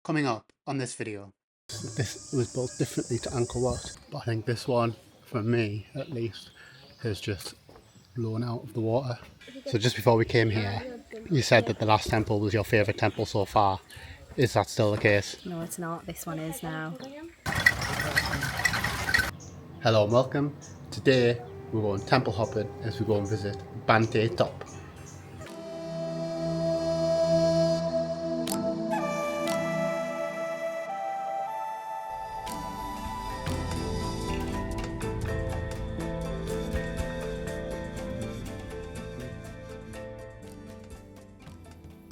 Coming up on this video. This was built differently to Angkor Wat, but I think this one, for me at least, has just blown out of the water. So just before we came here, you said that the last temple was your favourite temple so far. Is that still the case? No, it's not. This one is now. Hello and welcome. Today we're going temple hopping as we go and visit Banteay Top.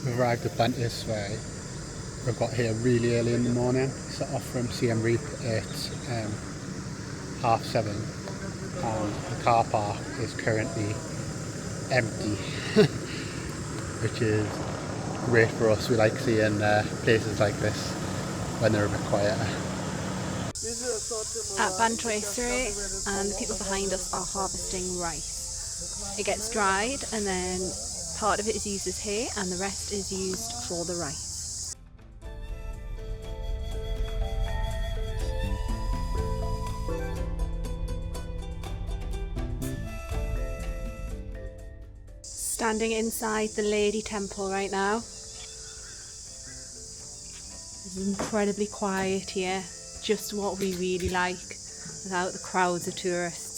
We've arrived at Banteay Srei. We've got here really early in the morning. We set off from Siem Reap at 7:30 and the car park is currently empty, which is great for us. We like seeing places like this when they're a bit quieter. At Banteay Srei, and the people behind us are harvesting rice. It gets dried and then part of it is used as hay and the rest is used for the rice. Standing inside the Lady Temple right now. It's incredibly quiet here, just what we really like, without the crowds of tourists.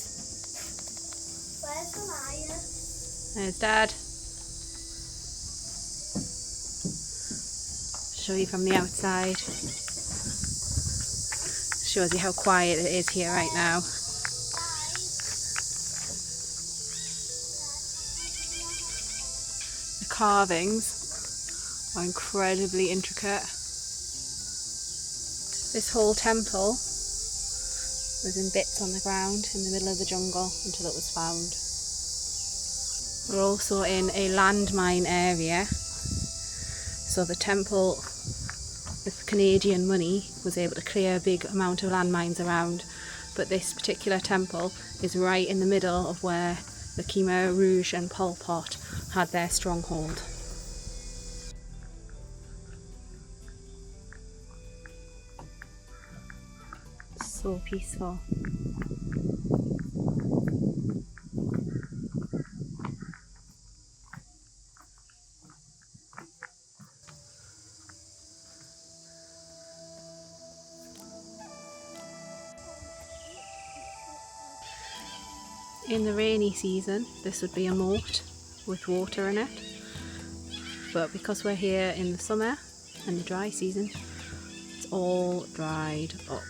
There's Dad. Show you from the outside. Shows you how quiet it is here right now. The carvings are incredibly intricate. This whole temple was in bits on the ground in the middle of the jungle until it was found. We're also in a landmine area. So the temple, with Canadian money, was able to clear a big amount of landmines around, but this particular temple is right in the middle of where the Khmer Rouge and Pol Pot had their stronghold. So peaceful. In the rainy season, this would be a moat with water in it, but because we're here in the summer and the dry season, it's all dried up.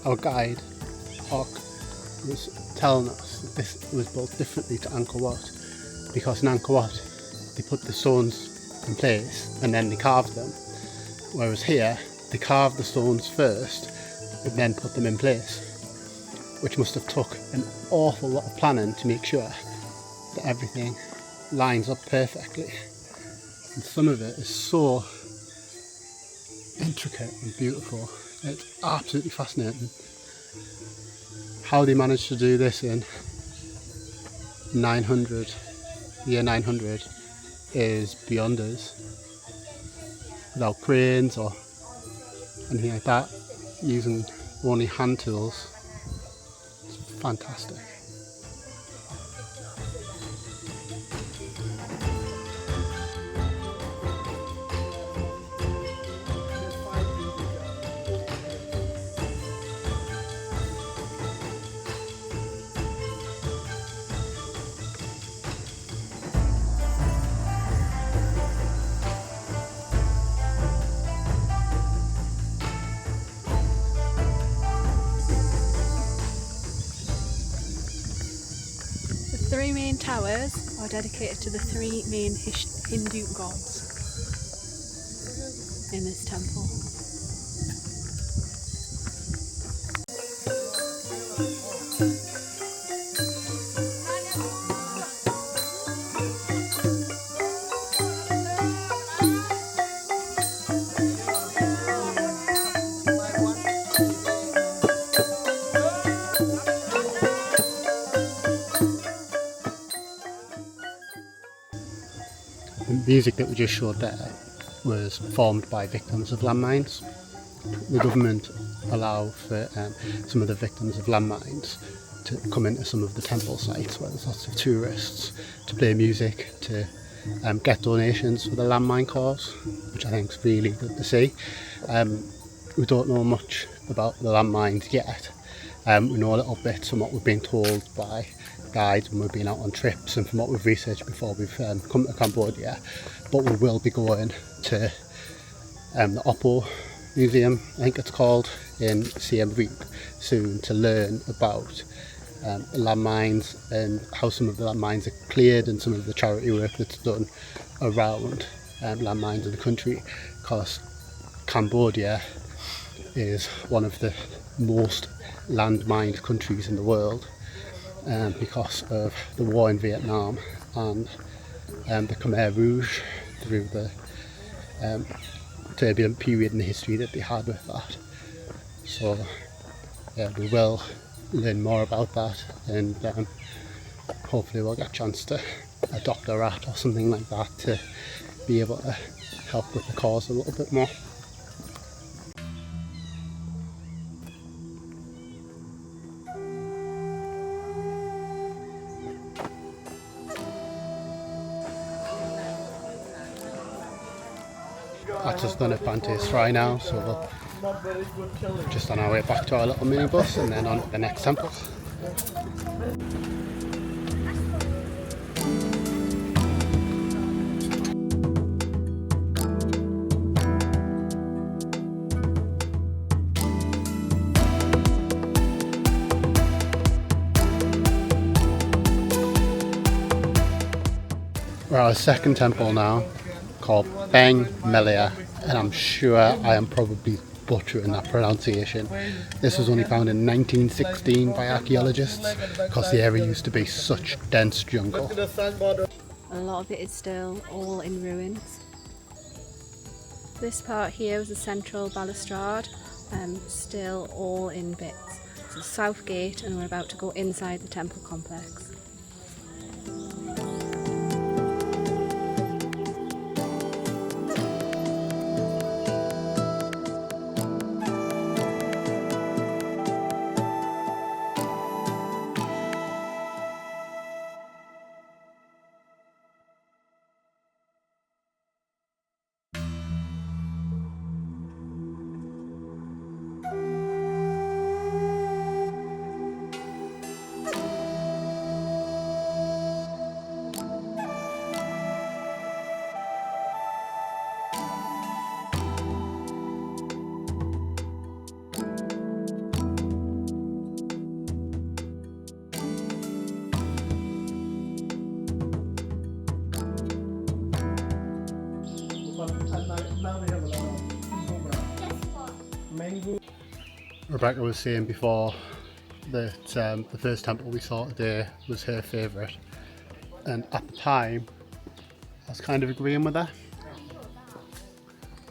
Our guide, Hawk, was telling us that this was built differently to Angkor Wat because in Angkor Wat they put the stones in place and then they carved them, whereas here they carved the stones first and then put them in place, which must have took an awful lot of planning to make sure that everything lines up perfectly. And some of it is so intricate and beautiful. It's absolutely fascinating. How they managed to do this in year 900 is beyond us. Without cranes or anything like that, using only hand tools. It's fantastic. The three main towers are dedicated to the three main Hindu gods. in this temple. The music that we just showed there was formed by victims of landmines. The government allow for some of the victims of landmines to come into some of the temple sites where there's lots of tourists to play music, to get donations for the landmine cause, which I think is really good to see. We don't know much about the landmines yet. We know a little bit from what we've been told by guides when we've been out on trips and from what we've researched before we've come to Cambodia, but we will be going to the Oppo Museum, I think it's called, in Siem Reap soon to learn about landmines and how some of the landmines are cleared and some of the charity work that's done around landmines in the country, because Cambodia is one of the most landmined countries in the world because of the war in Vietnam and the Khmer Rouge, through the turbulent period in the history that they had with that. So yeah, we will learn more about that, and hopefully we'll get a chance to adopt a rat or something like that to be able to help with the cause a little bit more. That's us done at Banteay Srei now, so we're just on our way back to our little minibus and then on to the next temple. We're at our second temple now, called Beng Mealea, and I'm sure I am probably butchering that pronunciation. This was only found in 1916 by archaeologists because the area used to be such dense jungle. A lot of it is still all in ruins. This part here was a central balustrade, still all in bits. It's the south gate and we're about to go inside the temple complex. Rebecca was saying before that the first temple we saw today was her favourite, and at the time I was kind of agreeing with her,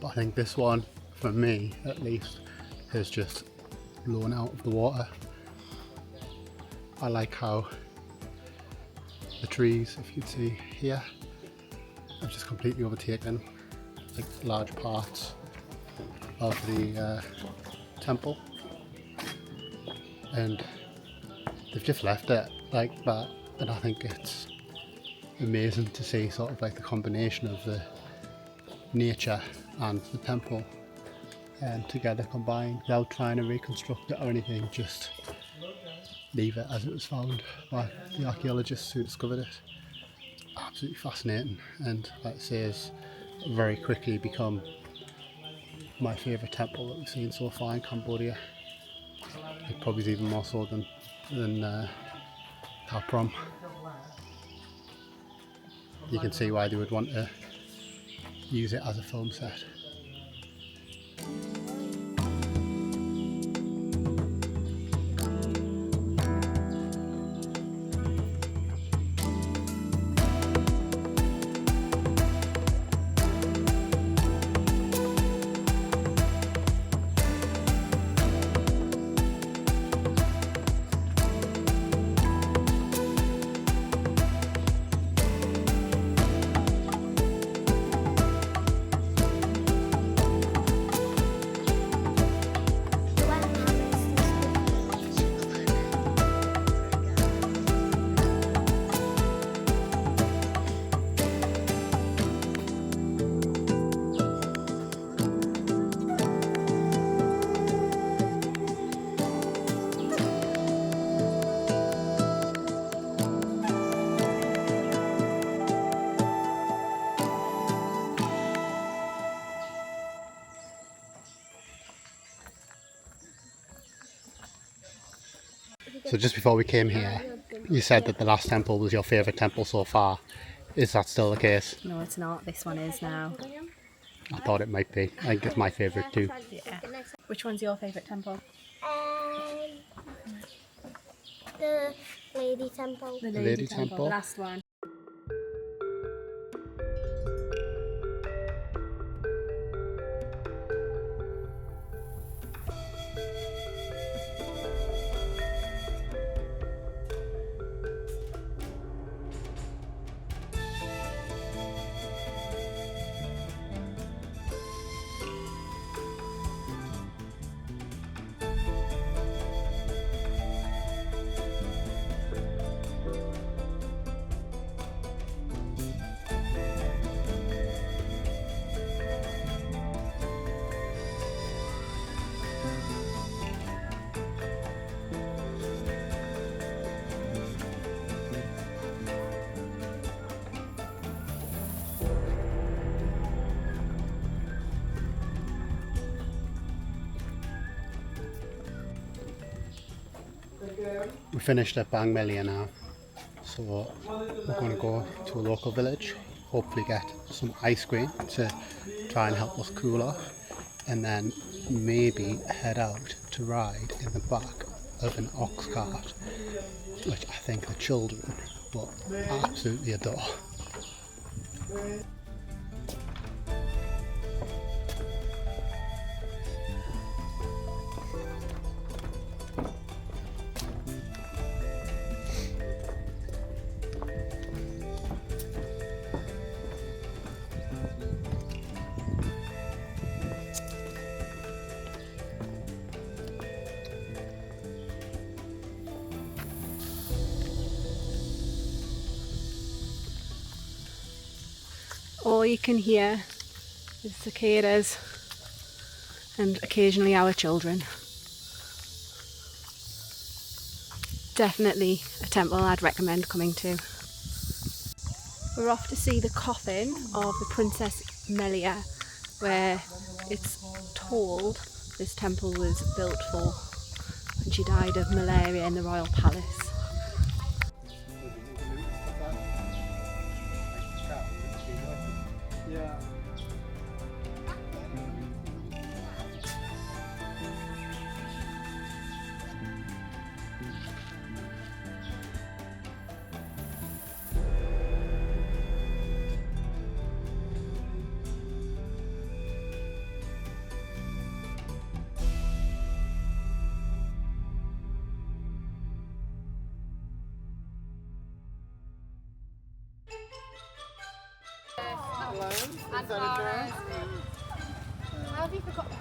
but I think this one, for me at least, has just blown out of the water. I like how the trees, if you can see here, have just completely overtaken like large parts of the temple, and they've just left it like that, and I think it's amazing to see sort of like the combination of the nature and the temple together combined without trying to reconstruct it or anything, just leave it as it was found by the archaeologists who discovered it. Absolutely fascinating, and like I say, has very quickly become my favourite temple that we've seen so far in Cambodia. It probably is even more so than Kaprom. You can see why they would want to use it as a film set. So just before we came here, you said that the last temple was your favourite temple so far. Is that still the case? No, it's not. This one is now. I thought it might be. I think it's my favourite too. Yeah. Which one's your favourite temple? The Lady Temple. The Lady Temple. The last one. We finished at Beng Mealea now, so we're going to go to a local village, hopefully get some ice cream to try and help us cool off, and then maybe head out to ride in the back of an ox cart, which I think the children will absolutely adore. All you can hear is cicadas and occasionally our children. Definitely a temple I'd recommend coming to. We're off to see the coffin of the Princess Mealea, where it's told this temple was built for when she died of malaria in the royal palace. Angkor. How have you forgotten?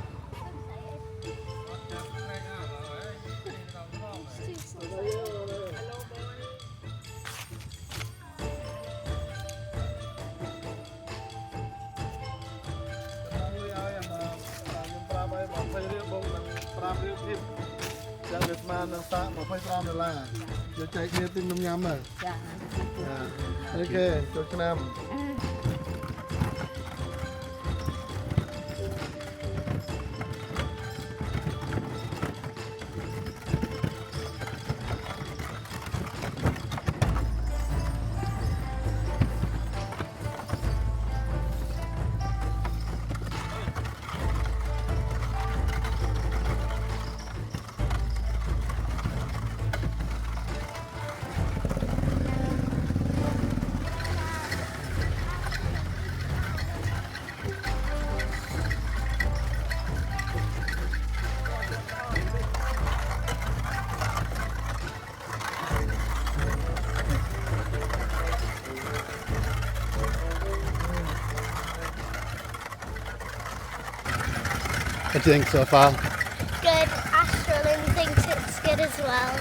What do you think so far? Good. Astrolin thinks it's good as well.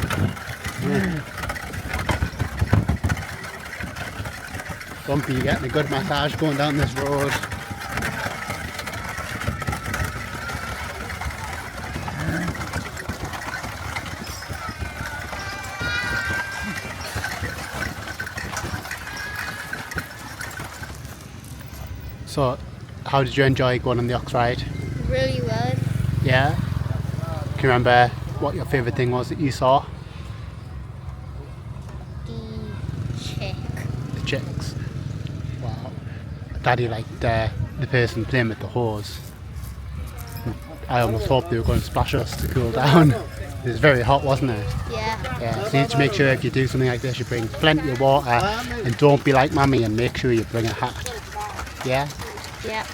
Bumpy, you're getting a good massage going down this road. So, how did you enjoy going on the ox ride? Really well. Yeah? Can you remember what your favourite thing was that you saw? chicks. Wow. Daddy liked the person playing with the hose. I almost hoped they were going to splash us to cool down. It was very hot, wasn't it? Yeah. Yeah, so you need to make sure if you do something like this, you bring plenty of water and don't be like Mummy and make sure you bring a hat. Yeah? Yeah.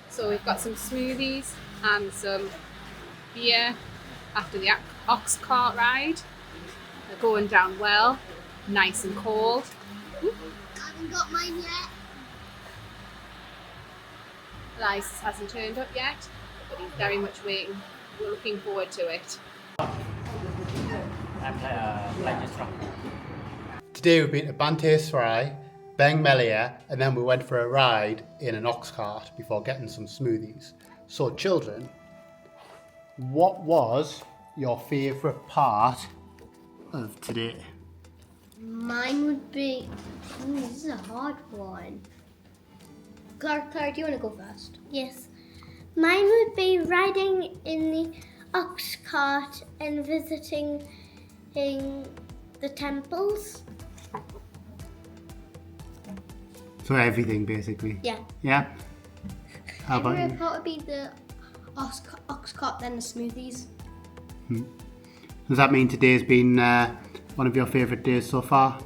So we've got some smoothies and some beer after the ox cart ride. They're going down well, nice and cold. I haven't got mine yet. Elias hasn't turned up yet, but he's very much waiting. We're looking forward to it. Today we've been to Banteay Srei, Beng Mealea, and then we went for a ride in an ox cart before getting some smoothies. So children, what was your favourite part of today? Mine would be. This is a hard one. Claire, do you want to go first? Yes. Mine would be riding in the ox cart and visiting the temples. So everything basically. Yeah. Yeah? How about My you? favorite part would be the ox cart, then the smoothies. Does that mean today's been one of your favourite days so far?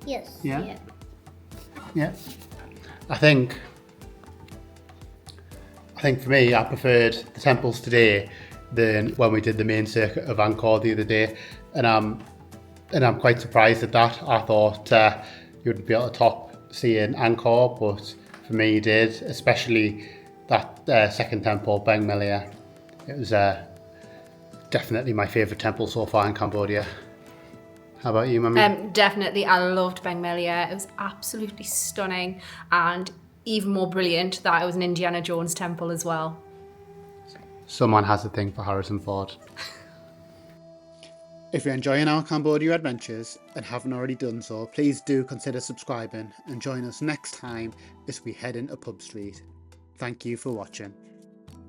Yes. Yeah. Yeah. I think for me, I preferred the temples today than when we did the main circuit of Angkor the other day, and I'm quite surprised at that. I thought you wouldn't be able to top seeing Angkor, but for me, you did, especially that second temple, Beng Mealea. It was definitely my favourite temple so far in Cambodia. How about you, Mummy? Definitely, I loved Beng Mealea. It was absolutely stunning, and even more brilliant that it was an Indiana Jones temple as well. Someone has a thing for Harrison Ford. If you're enjoying our Cambodia adventures and haven't already done so, please do consider subscribing and join us next time as we head into Pub Street. Thank you for watching.